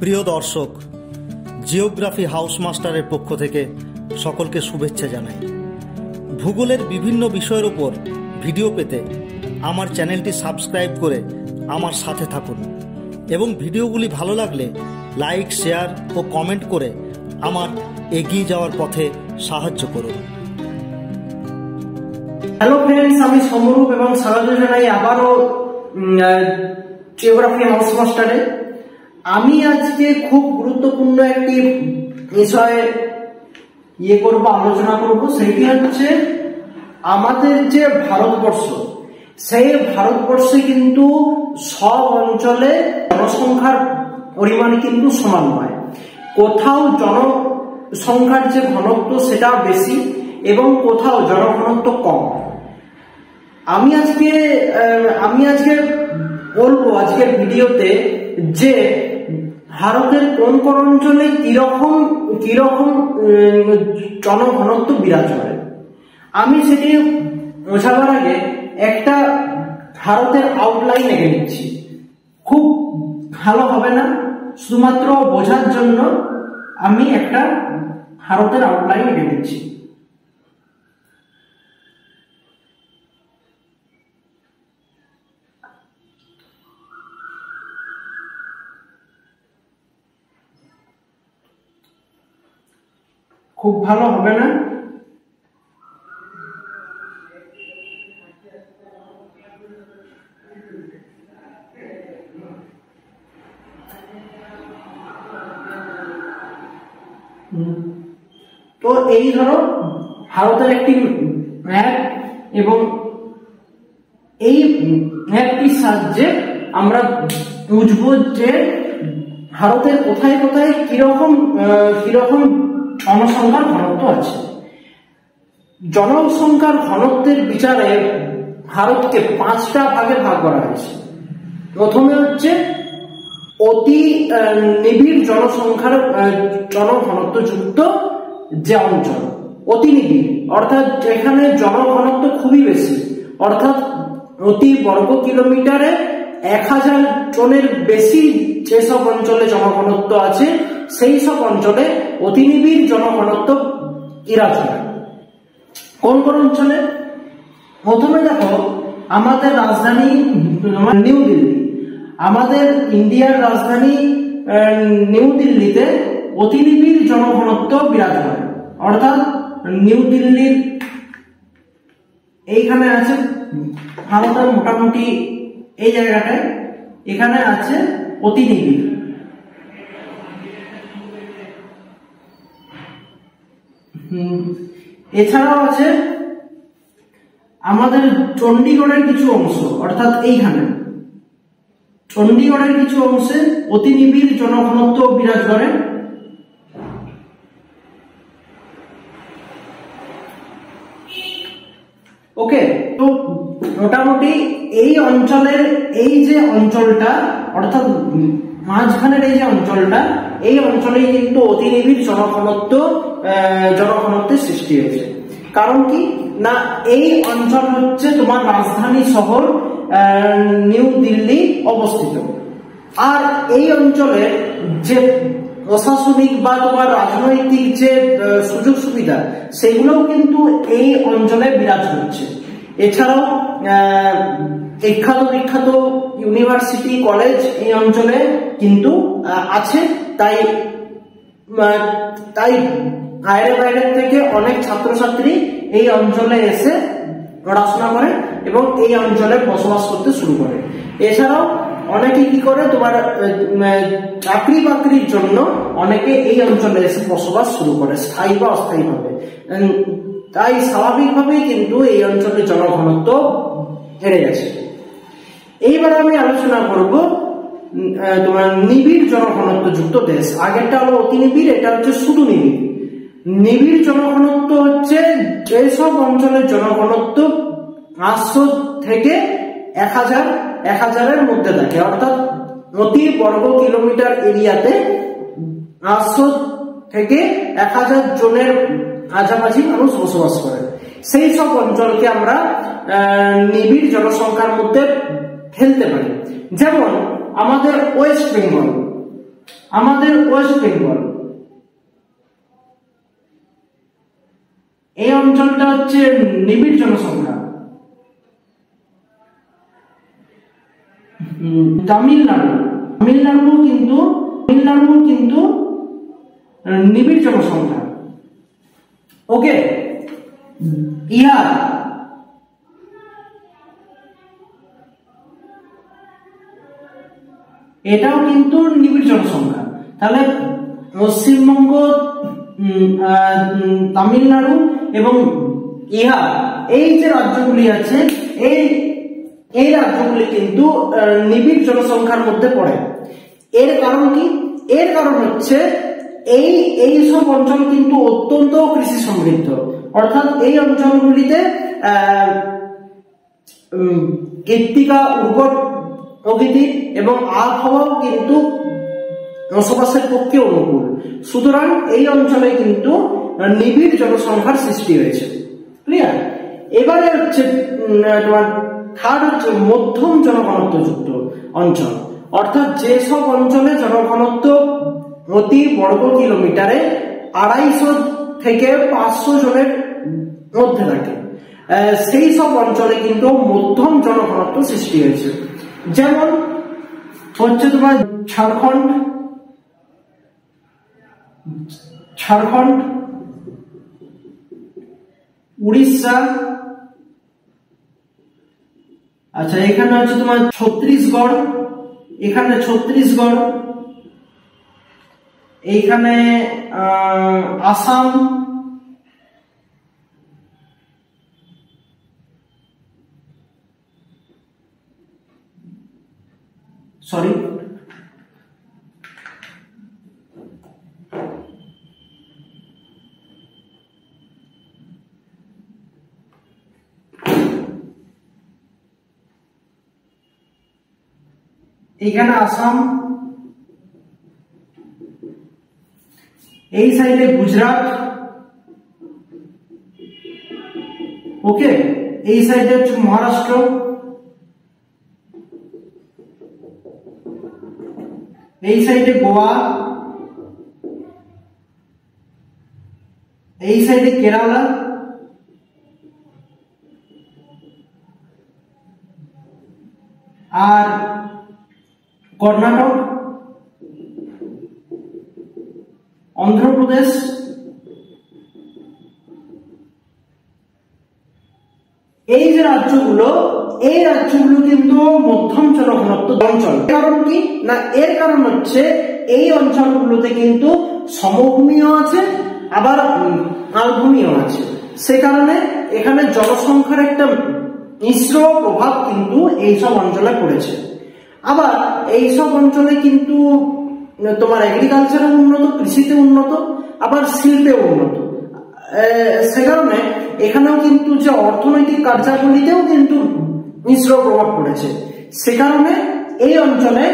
প্রিয় দর্শক, geography house মাস্টারের পক্ষ থেকে সকলকে শুভেচ্ছা জানাই। ভূগোলের বিভিন্ন বিষয়ের উপর ভিডিও পেতে আমার চ্যানেলটি সাবস্ক্রাইব করে আমার সাথে থাকুন এবং ভিডিওগুলি ভালো লাগলে লাইক, শেয়ার ও কমেন্ট করে আমার এগিয়ে যাওয়ার পথে সাহায্য করুন। হ্যালো ফ্রেন্ডস, আমি সমরূপ এবং স্বাগত জানাই আবারও জিওগ্রাফি হাউস মাস্টারে। আমি আজকে খুব গুরুত্বপূর্ণ একটি বিষয়ে আলোচনা করব। সেটি হচ্ছে আমাদের যে ভারতবর্ষ, সেই ভারতবর্ষে কিন্তু সব অঞ্চলে জনসংখ্যার পরিমাণ কিন্তু সমান নয়। কোথাও জনসংখ্যার যে ঘনত্ব সেটা বেশি এবং কোথাও জনঘনত্ব কম। আমি আজকে বলবো আজকের ভিডিওতে যে ভারতের কোন কোন অঞ্চলে কিরকম জনঘনত্ব বিরাজ করে। আমি সেটি বোঝাবার আগে একটা ভারতের আউটলাইন এঁকে নিচ্ছি। খুব ভালো হবে না, শুধুমাত্র বোঝার জন্য আমি একটা ভারতের আউটলাইন এঁকে নিচ্ছি। খুব ভালো হবে না, তো এই ধরো ভারতের একটি ম্যাপ এবং এই ম্যাপটির সাহায্যে আমরা বুঝবো যে ভারতের কোথায় কোথায় কিরকম জনসংখ্যার ঘনত্ব আছে। জনসংখ্যার ঘনত্বের বিচারে ভারতকে 5টা ভাগে ভাগ করা হয়েছে। প্রথমে হচ্ছে অতি নিবিড় জনসংখ্যার জনঘনত্ব যুক্ত যে অঞ্চল, অতি নিবিড় অর্থাৎ যেখানে জনঘনত্ব খুবই বেশি, অর্থাৎ প্রতি বর্গ কিলোমিটারে 1000 জনের বেশি যেসব অঞ্চলে জনঘনত্ব আছে সেই সব অঞ্চলে অতি নিবিড় জনঘনত্ব বিরাজ করে। কোন কোন অঞ্চলে? প্রথমে দেখো, আমাদের রাজধানী নিউ দিল্লি, আমাদের ইন্ডিয়ার রাজধানী নিউ দিল্লিতে অতি নিবিড় জনঘনত্ব বিরাজ করে। অর্থাৎ নিউ দিল্লির এইখানে আছে ভারতের মোটামুটি এই জায়গাটায় এখানে আছে অতি নিবিড়। এছাড়াও আছে আমাদের চণ্ডীগড়ের কিছু অংশ, অর্থাৎ এইখানে চণ্ডীগড়ের কিছু অংশে অতি নিবিড় জনঘনত্ব বিরাজ করে। ওকে, তো মোটামুটি এই অঞ্চলের এই যে অঞ্চলটা, অর্থাৎ মাঝখানের এই যে অঞ্চলটা, এই অঞ্চলেই কিন্তু অতি নিবিড় জনঘনত্বের সৃষ্টি হয়েছে। কারণ কি না, এই অঞ্চল হচ্ছে তোমার রাজধানী শহর নিউ দিল্লি অবস্থিত। আর এই অঞ্চলে যে প্রশাসনিক বা তোমার রাজনৈতিক যে সুযোগ সুবিধা সেগুলোও কিন্তু এই অঞ্চলে বিরাজ করছে। এছাড়াও বিখ্যাত ইউনিভার্সিটি, কলেজ এই অঞ্চলে কিন্তু আছে। তাই বাইরের থেকে অনেক ছাত্রছাত্রী এই অঞ্চলে এসে পড়াশোনা করে এবং এই অঞ্চলে বসবাস করতে শুরু করে। এছাড়াও অনেকে কি করে, তোমার চাকরি বাকরির জন্য অনেকে এই অঞ্চলে এসে বসবাস শুরু করে, স্থায়ী বা অস্থায়ী ভাবে। তাই স্বাভাবিকভাবেই কিন্তু এই অঞ্চলের জনঘনত্ব বেড়ে গেছে। এইবার আমি আলোচনা করব তোমার নিবিড় জনঘনত্ব যুক্ত দেশ। আগেরটা হলো অতি নিবিড়, এটা হচ্ছে শুধু নিবিড়। নিবিড় জনঘনত্ব হচ্ছে যেসব অঞ্চলের জনঘনত্ব 500 থেকে 1000 মধ্যে থাকে, অর্থাৎ প্রতি বর্গ কিলোমিটার এরিয়াতে 500 থেকে 1000 জনের কাছাকাছি মানুষ বসবাস করে। সেই সব অঞ্চলকে আমরা নিবিড় জনসংখ্যার মধ্যে ফেলতে পারি। যেমন আমাদের ওয়েস্ট বেঙ্গল, আমাদের ওয়েস্ট বেঙ্গল, এই অঞ্চলটা হচ্ছে নিবিড় জনসংখ্যা। তামিলনাড়ু কিন্তু নিবিড় জনসংখ্যা। ওকে, বিহার, এটাও কিন্তু নিবিড় জনসংখ্যা। তাহলে পশ্চিমবঙ্গ, তামিলনাড়ু এবং বিহার, এই যে রাজ্যগুলি আছে, এই রাজ্যগুলি কিন্তু নিবিড় জনসংখ্যার মধ্যে পড়ে। এর কারণ কি? এর কারণ হচ্ছে এই সব অঞ্চল কিন্তু অত্যন্ত কৃষি সমৃদ্ধ, অর্থাৎ এই অঞ্চলগুলিতে কৃত্তিকা উর্বর প্রকৃতি এবং আবহাওয়াও কিন্তু বসবাসের পক্ষে অনুকূল। সুতরাং এই অঞ্চলে কিন্তু নিবিড় জনসংখ্যার সৃষ্টি হয়েছে। ক্লিয়ার? এবারে হচ্ছে তোমার থার্ড হচ্ছে মধ্যম জনঘনত্ব যুক্ত অঞ্চল, অর্থাৎ যেসব অঞ্চলে জনঘনত্ব প্রতি বর্গ কিলোমিটারে 250 থেকে 500 জনের মধ্যে থাকে, সেই সব অঞ্চলে কিন্তু মধ্যম জনঘনত্ব সৃষ্টি হয়েছে। যেমন হচ্ছে তোমার ঝাড়খণ্ড, উড়িষ্যা, আচ্ছা এখানে হচ্ছে তোমার ছত্তিশগড়, এইখানে আসাম, সরি এইখানে আসাম, এই সাইডে গুজরাট, ওকে, এই সাইডে হচ্ছে মহারাষ্ট্র, এই সাইডে গোয়া, এই সাইডে কেরালা, আর কর্ণাটক, অন্ধ্রপ্রদেশ, এই যে রাজ্যগুলো, এই রাজ্যগুলো কিন্তু মধ্যম জনঘনত্ব অঞ্চল। কারণ কি না, এর কারণ হচ্ছে এই অঞ্চলগুলোতে কিন্তু সমভূমিও আছে, আবার মালভূমিও আছে। সে কারণে এখানে জনসংখ্যার একটা মিশ্র প্রভাব কিন্তু এইসব অঞ্চলে পড়েছে। আবার এইসব অঞ্চলে কিন্তু তোমার এগ্রিকালচারে উন্নত, কৃষিতে উন্নত, আবার শিল্পে উন্নত। সে কারণে এখানেও কিন্তু যে অর্থনৈতিক কার্যাবলীতেও কিন্তু মিশ্র প্রভাব পড়েছে। সে কারণে এই অঞ্চলে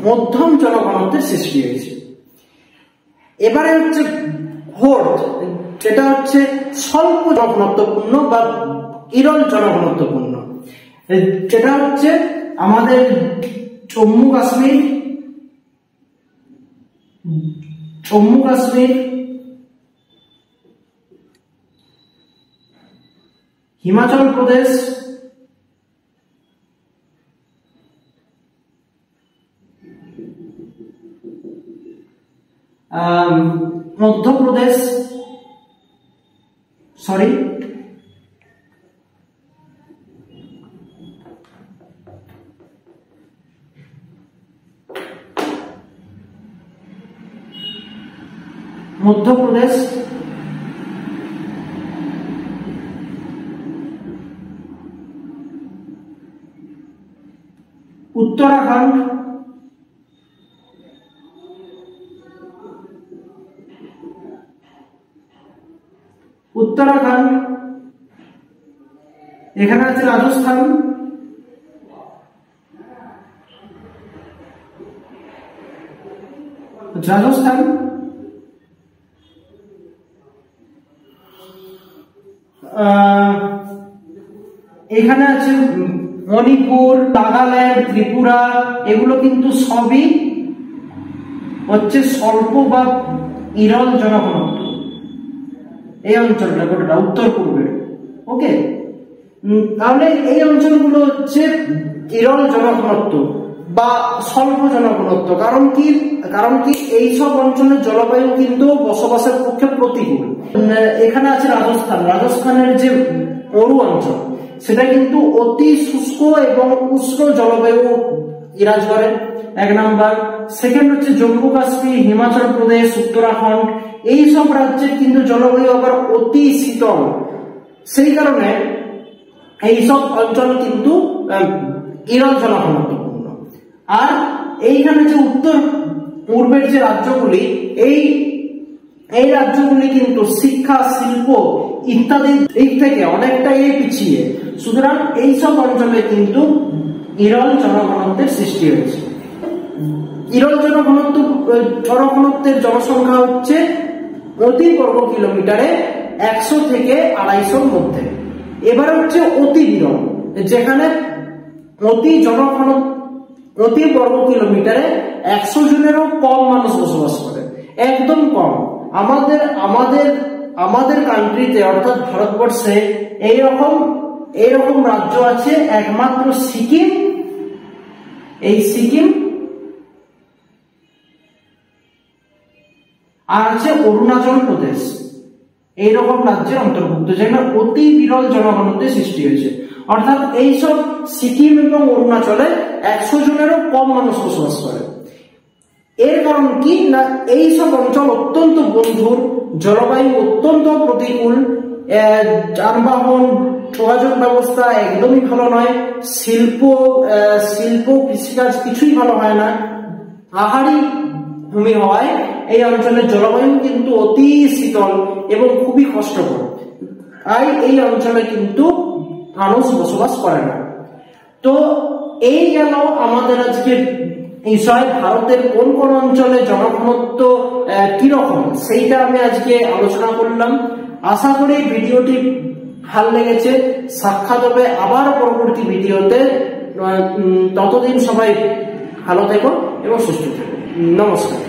মধ্যম জনঘনত্বের সৃষ্টি হয়েছে। এবারে হচ্ছে ফোর্থ, যেটা হচ্ছে স্বল্প জনঘনত্বপূর্ণ বা বিরল জনঘনত্বপূর্ণ, যেটা হচ্ছে আমাদের জম্মু কাশ্মীর, হিমাচল প্রদেশ, মধ্যপ্রদেশ, উত্তরাখণ্ড, এখানে আছে রাজস্থান, এখানে আছে মণিপুর, নাগাল্যান্ড, ত্রিপুরা, এগুলো কিন্তু সবই হচ্ছে স্বল্প বা বিরল জনঘনত্ব। এই অঞ্চলটা গোটাটা উত্তর পূর্বে। ওকে, তাহলে এই অঞ্চলগুলো হচ্ছে বিরল জনঘনত্ব বা স্বল্প জনঘনত্ব। কারণ কি এইসব অঞ্চলের জলবায়ু কিন্তু বসবাসের পক্ষে প্রতিকূল। এখানে আছে রাজস্থানের যে মরু অঞ্চল, সেটা কিন্তু অতি শুষ্ক এবং উষ্ণ জলবায়ু বিরাজ করে, 1 নাম্বার। সেকেন্ড হচ্ছে জম্মু কাশ্মীর, হিমাচল প্রদেশ, উত্তরাখণ্ড, এইসব রাজ্যের কিন্তু জলবায়ু আবার অতি শীতল। সেই কারণে এইসব অঞ্চল কিন্তু বিরল জনঘনত্বপূর্ণ। আর এইখানে যে উত্তর পূর্বের যে রাজ্যগুলি, এই রাজ্যগুলি কিন্তু শিক্ষা, শিল্প ইত্যাদি দিক থেকে অনেকটাই পিছিয়ে। সুতরাং এইসব অঞ্চলে কিন্তু বিরল জনঘনত্বের সৃষ্টি হয়েছে। বিরল জনঘনত্বের জনসংখ্যা হচ্ছে প্রতি বর্গ কিলোমিটারে 100 থেকে 250 মধ্যে। এবার হচ্ছে অতি বিরল, যেখানে প্রতি বর্গ কিলোমিটারে 100 জনেরও কম মানুষ বসবাস করে, একদম কম। আমাদের কান্ট্রিতে অর্থাৎ ভারতবর্ষে এইরকম রাজ্য আছে একমাত্র সিকিম। এই সিকিম আর আছে অরুণাচল প্রদেশ, এইরকম রাজ্যের অন্তর্ভুক্ত, যেখানে অতি বিরল জনঘনত্বের সৃষ্টি হয়েছে। অর্থাৎ এইসব সিকিম এবং অরুণাচলে 100 জনেরও কম মানুষ বসবাস করে। এর কারণ কি না, এইসব অঞ্চল অত্যন্ত বন্ধুর, জলবায়ু অত্যন্ত প্রতিকূল, যানবাহন যোগাযোগ ব্যবস্থা একদমই ভালো নয়, শিল্প কৃষিকাজ কিছুই ভালো হয় না, পাহাড়ি ভূমি হওয়ায় এই অঞ্চলের জলবায়ু কিন্তু অতি শীতল এবং খুবই কষ্টকর। তাই এই অঞ্চলে কিন্তু মানুষ বসবাস করে না। তো এই গেল আমাদের আজকে বিষয়, ভারতের কোন কোন অঞ্চলে জনঘনত্ব কিরকম, সেইটা আমি আজকে আলোচনা করলাম। আশা করি ভিডিওটি ভালো লেগেছে। সাক্ষাৎ হবে আবার পরবর্তী ভিডিওতে। ততদিন সবাই ভালো থেকো এবং সুস্থ থেকো। নমস্কার।